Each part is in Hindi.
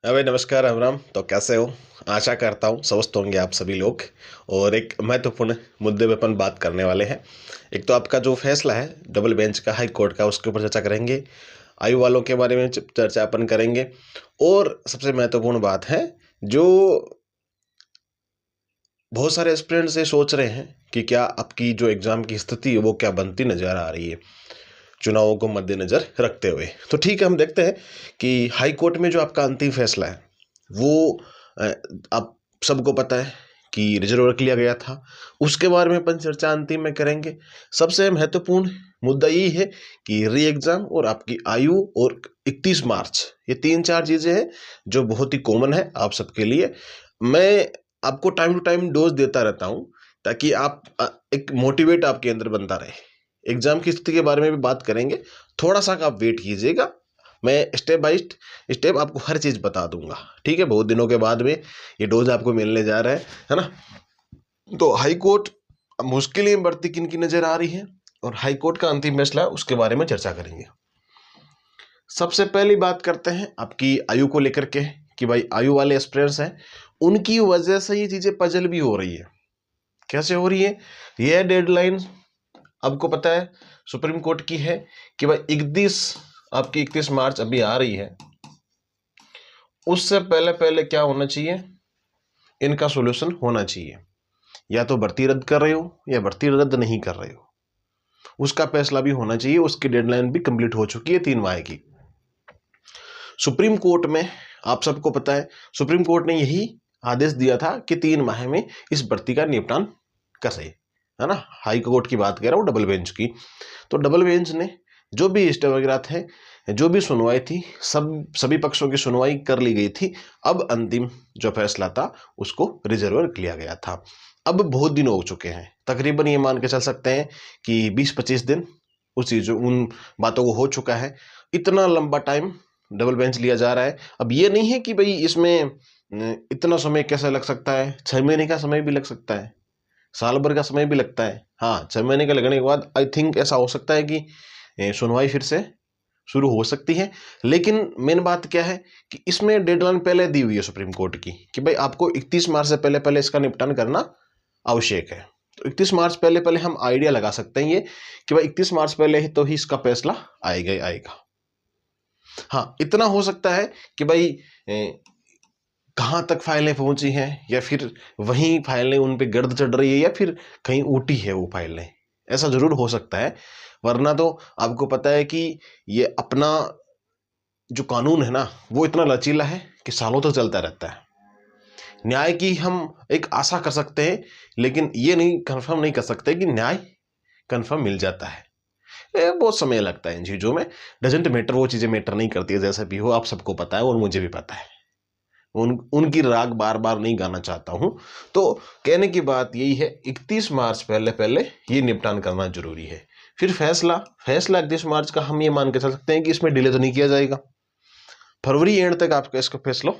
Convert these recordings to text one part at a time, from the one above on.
हाँ भाई, नमस्कार। राम राम। तो कैसे हो? आशा करता हूँ स्वस्थ होंगे आप सभी लोग। और एक महत्वपूर्ण मुद्दे पे अपन बात करने वाले हैं। एक तो आपका जो फैसला है डबल बेंच का, हाई कोर्ट का, उसके ऊपर चर्चा करेंगे। आयु वालों के बारे में चर्चा अपन करेंगे। और सबसे महत्वपूर्ण बात है, जो बहुत सारे एस्पिरेंट्स ये सोच रहे हैं कि क्या आपकी जो एग्ज़ाम की स्थिति है वो क्या बनती नज़र आ रही है चुनावों को मद्देनज़र रखते हुए। तो ठीक है, हम देखते हैं कि हाई कोर्ट में जो आपका अंतिम फैसला है वो अ, आप सबको पता है कि रिजर्व रख लिया गया था। उसके बारे में अपन चर्चा अंतिम में करेंगे। सबसे महत्वपूर्ण मुद्दा यही है कि री एग्ज़ाम और आपकी आयु और 31 मार्च, ये तीन चार चीज़ें हैं जो बहुत ही कॉमन है आप सबके लिए। मैं आपको टाइम टू टाइम डोज देता रहता हूँ ताकि आप एक मोटिवेट आपके अंदर बनता रहे। एग्जाम की स्थिति के बारे में भी बात करेंगे, थोड़ा सा आप वेट कीजिएगा। मैं स्टेप बाय स्टेप आपको हर चीज़ बता दूंगा। ठीक है, बहुत दिनों के बाद में ये डोज आपको मिलने जा रहा है ना। तो हाई कोर्ट मुश्किलें बढ़ती किन की नजर आ रही है और हाई कोर्ट का अंतिम फैसला है, उसके बारे में चर्चा करेंगे। सबसे पहली बात करते हैं आपकी आयु को लेकर के कि भाई आयु वाले एस्पिरेंट्स हैं, उनकी वजह से ये चीज़ें पजल भी हो रही है। कैसे हो रही है? ये डेडलाइन आपको पता है सुप्रीम कोर्ट की है कि भाई 31 मार्च अभी आ रही है। उससे पहले पहले क्या होना चाहिए, इनका सॉल्यूशन होना चाहिए। या तो भर्ती रद्द कर रहे हो या भर्ती रद्द नहीं कर रहे हो, उसका फैसला भी होना चाहिए। उसकी डेडलाइन भी कंप्लीट हो चुकी है 3 माह की। सुप्रीम कोर्ट में आप सबको पता है सुप्रीम कोर्ट ने यही आदेश दिया था कि 3 माह में इस भर्ती का निपटान करे, है ना। हाई कोर्ट की बात कर रहा हूँ, डबल बेंच की। तो डबल बेंच ने जो भी स्टे वगैरह थे, जो भी सुनवाई थी, सभी पक्षों की सुनवाई कर ली गई थी। अब अंतिम जो फैसला था उसको रिजर्व कर लिया गया था। अब बहुत दिन हो चुके हैं, तकरीबन ये मान के चल सकते हैं कि 20-25 दिन उस चीज़ उन बातों को हो चुका है। इतना लंबा टाइम डबल बेंच लिया जा रहा है। अब ये नहीं है कि भाई इसमें इतना समय कैसे लग सकता है, 6 महीने का समय भी लग सकता है, साल भर का समय भी लगता है। हाँ, 6 महीने के लगने के बाद आई थिंक ऐसा हो सकता है कि सुनवाई फिर से शुरू हो सकती है। लेकिन मेन बात क्या है कि इसमें डेडलाइन पहले दी हुई है सुप्रीम कोर्ट की कि भाई आपको 31 मार्च से पहले पहले इसका निपटान करना आवश्यक है। तो 31 मार्च पहले पहले हम आइडिया लगा सकते हैं ये कि भाई 31 मार्च पहले ही तो ही इसका फैसला आएगा ही आएगा। हाँ, इतना हो सकता है कि भाई कहाँ तक फाइलें पहुंची हैं, या फिर वहीं फाइलें उन पे गर्द चढ़ रही है, या फिर कहीं ऊटी है वो फाइलें। ऐसा जरूर हो सकता है। वरना तो आपको पता है कि ये अपना जो कानून है ना वो इतना लचीला है कि सालों तक चलता रहता है। न्याय की हम एक आशा कर सकते हैं, लेकिन ये नहीं कंफर्म नहीं कर सकते कि न्याय कंफर्म मिल जाता है। बहुत समय लगता है इन चीज़ों में। डजेंट मैटर, वो चीज़ें मैटर नहीं करती है। जैसा भी हो, आप सबको पता है और मुझे भी पता है। उनकी राग बार बार नहीं गाना चाहता हूं। तो कहने की बात यही है, 31 मार्च पहले पहले ये निपटान करना जरूरी है। फिर फैसला फैसला 31 मार्च का हम ये मान के चल सकते हैं कि इसमें डिले तो नहीं किया जाएगा। फरवरी एंड तक आपका इसका फैसला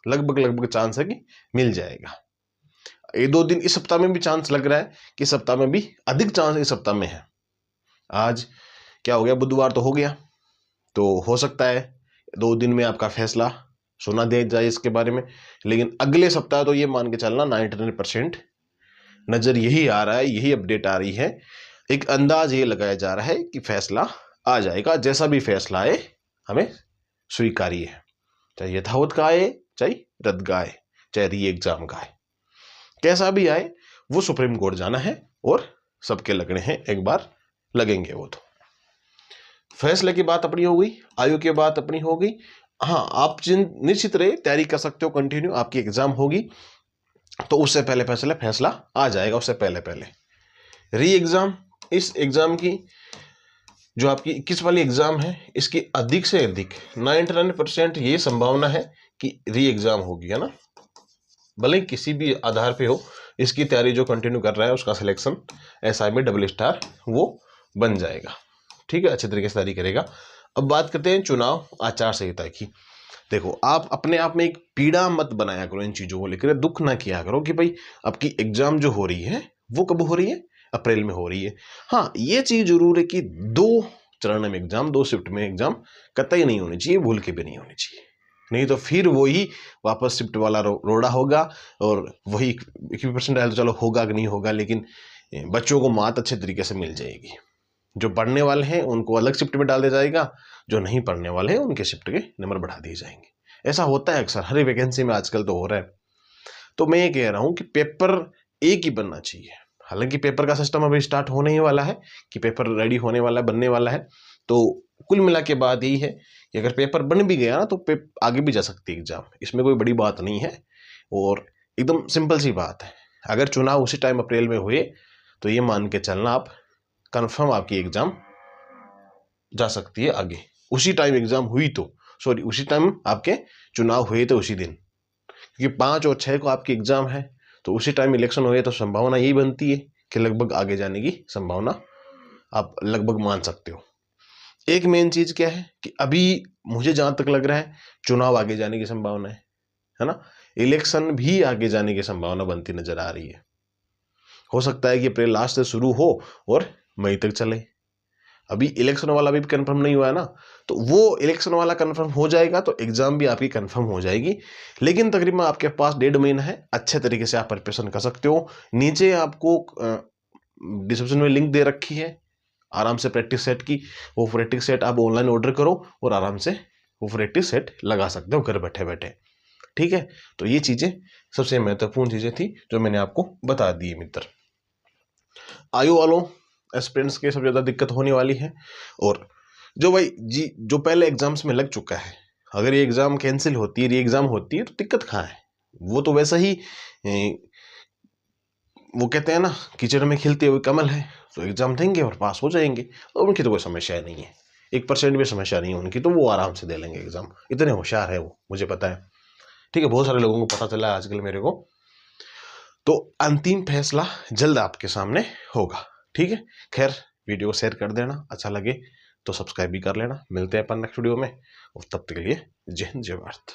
लगभग लगभग चांस है कि मिल जाएगा। एक दो दिन इस सप्ताह में भी चांस लग रहा है कि इस सप्ताह में भी अधिक चांस इस सप्ताह में है। आज क्या हो गया, बुधवार तो हो गया। तो हो सकता है 2 दिन में आपका फैसला सुना दिया जाए इसके बारे में। लेकिन अगले सप्ताह तो ये मान के चलना 99% नज़र यही आ रहा है, यही अपडेट आ रही है। एक अंदाज ये लगाया जा रहा है कि फैसला आ जाएगा। जैसा भी फैसला आए हमें स्वीकार्य है, चाहे यथावत का आए, चाहे रद्द का आए, चाहे री एग्जाम का आए, कैसा भी आए वो सुप्रीम कोर्ट जाना है। और सबके लगने हैं, एक बार लगेंगे वो। तो फैसले की बात अपनी हो गई, आयु की बात अपनी हो गई। हाँ, आप निश्चित रहे, तैयारी कर सकते हो कंटिन्यू। आपकी एग्जाम होगी तो उससे पहले फैसला आ जाएगा। उससे पहले पहले री एग्जाम, इस एग्जाम की जो आपकी 21 वाली एग्जाम है, इसकी अधिक से अधिक 99% ये संभावना है कि री एग्जाम होगी, है ना। भले किसी भी आधार पे हो, इसकी तैयारी जो कंटिन्यू कर रहा है उसका सिलेक्शन SI में डबल स्टार वो बन जाएगा। ठीक है, अच्छे तरीके से तैयारी करेगा। अब बात करते हैं चुनाव आचार संहिता की। देखो, आप अपने आप में एक पीड़ा मत बनाया करो, इन चीज़ों को लेकर दुख ना किया करो कि भाई आपकी एग्जाम जो हो रही है वो कब हो रही है, अप्रैल में हो रही है। हाँ, ये चीज़ जरूर है कि 2 चरण में एग्जाम, 2 शिफ्ट में एग्जाम कतई नहीं होनी चाहिए, भूल के भी नहीं होनी चाहिए। नहीं तो फिर वही वापस शिफ्ट वाला रोड़ा होगा, और वही 21% आया तो चलो होगा कि नहीं होगा, लेकिन बच्चों को मात अच्छे तरीके से मिल जाएगी। जो पढ़ने वाले हैं उनको अलग शिफ्ट में डाल दिया जाएगा, जो नहीं पढ़ने वाले हैं उनके शिफ्ट के नंबर बढ़ा दिए जाएंगे। ऐसा होता है अक्सर, हर वैकेंसी में आजकल तो हो रहा है। तो मैं ये कह रहा हूँ कि पेपर एक ही बनना चाहिए। हालांकि पेपर का सिस्टम अभी स्टार्ट होने ही वाला है, कि पेपर रेडी होने वाला है, बनने वाला है। तो कुल मिला के बात यही है कि अगर पेपर बन भी गया ना तो आगे भी जा सकती है एग्जाम, इसमें कोई बड़ी बात नहीं है, और एकदम सिंपल सी बात है। अगर चुनाव उसी टाइम अप्रैल में हुए तो ये मान के चलना आप कन्फर्म आपकी एग्जाम जा सकती है आगे। उसी टाइम एग्जाम हुई तो, सॉरी, उसी टाइम आपके चुनाव हुए तो उसी दिन, क्योंकि 5 और 6 को आपकी एग्जाम है, तो उसी टाइम इलेक्शन हुए तो संभावना यही बनती है कि लगभग आगे जाने की संभावना आप लगभग मान सकते हो। एक मेन चीज क्या है कि अभी मुझे जहां तक लग रहा है चुनाव आगे जाने की संभावना है ना, इलेक्शन भी आगे जाने की संभावना बनती नजर आ रही है। हो सकता है कि अप्रैल लास्ट से शुरू हो और मई तक चले। अभी इलेक्शन वाला भी कंफर्म नहीं हुआ है ना, तो वो इलेक्शन वाला कंफर्म हो जाएगा तो एग्जाम भी आपकी कंफर्म हो जाएगी। लेकिन तकरीबन आपके पास 1.5 महीना है, अच्छे तरीके से आप प्रिपरेशन कर सकते हो। नीचे आपको डिस्क्रिप्शन में लिंक दे रखी है आराम से प्रैक्टिस सेट की, वो प्रैक्टिस सेट आप ऑनलाइन ऑर्डर करो और आराम से वो प्रैक्टिस सेट लगा सकते हो घर बैठे बैठे। ठीक है, तो ये चीजें सबसे महत्वपूर्ण चीजें थी जो मैंने आपको बता दी मित्र। आयु वालों एस्पिरेंट्स के सबसे ज़्यादा दिक्कत होने वाली है, और जो भाई जी जो पहले एग्जाम्स में लग चुका है, अगर ये एग्ज़ाम कैंसिल होती है, री एग्ज़ाम होती है तो दिक्कत कहाँ है। वो तो वैसा ही वो कहते हैं ना कीचड़ में खिलते हुए कमल है, तो एग्ज़ाम देंगे और पास हो जाएंगे, और उनकी तो कोई समस्या नहीं है, 1% भी समस्या नहीं है उनकी, तो वो आराम से दे लेंगे एग्ज़ाम, इतने होशियार है वो, मुझे पता है। ठीक है, बहुत सारे लोगों को पता चला आजकल मेरे को। तो अंतिम फैसला जल्द आपके सामने होगा। ठीक है, खैर वीडियो शेयर कर देना, अच्छा लगे तो सब्सक्राइब भी कर लेना। मिलते हैं अपन नेक्स्ट वीडियो में, और तब तक के लिए जय हिंद जय भारत।